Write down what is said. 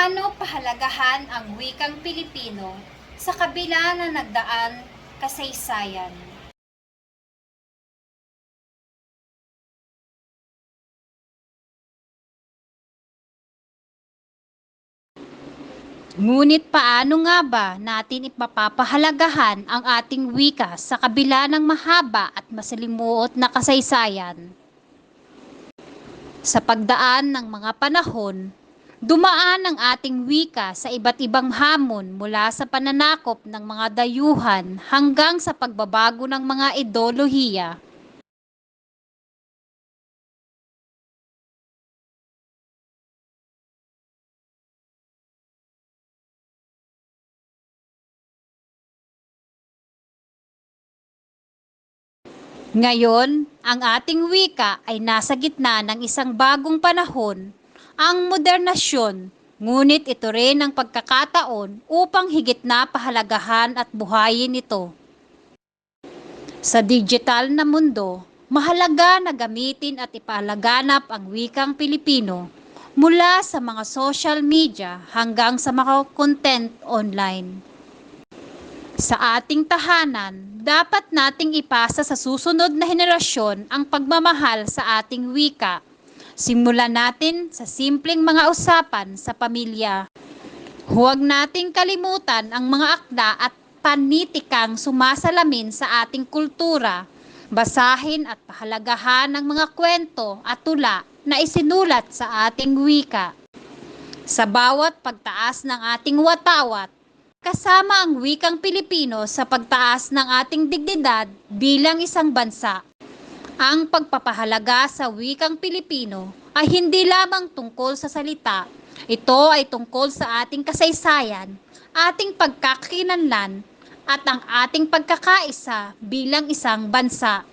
Paano pahalagahan ang wikang Pilipino sa kabila ng nagdaan kasaysayan? Ngunit paano nga ba natin ipapahalagahan ang ating wika sa kabila ng mahaba at masalimuot na kasaysayan? Sa pagdaan ng mga panahon, dumaan ang ating wika sa iba't ibang hamon mula sa pananakop ng mga dayuhan hanggang sa pagbabago ng mga ideolohiya. Ngayon, ang ating wika ay nasa gitna ng isang bagong panahon, ang modernasyon, ngunit ito rin ang pagkakataon upang higit na pahalagahan at buhayin ito. Sa digital na mundo, mahalaga na gamitin at ipalaganap ang wikang Pilipino mula sa mga social media hanggang sa mga content online. Sa ating tahanan, dapat nating ipasa sa susunod na henerasyon ang pagmamahal sa ating wika. Simulan natin sa simpleng mga usapan sa pamilya. Huwag nating kalimutan ang mga akda at panitikang sumasalamin sa ating kultura. Basahin at pahalagahan ang mga kwento at tula na isinulat sa ating wika. Sa bawat pagtaas ng ating watawat, kasama ang wikang Pilipino sa pagtaas ng ating dignidad bilang isang bansa. Ang pagpapahalaga sa wikang Pilipino ay hindi lamang tungkol sa salita. Ito ay tungkol sa ating kasaysayan, ating pagkakakilanlan, at ang ating pagkakaisa bilang isang bansa.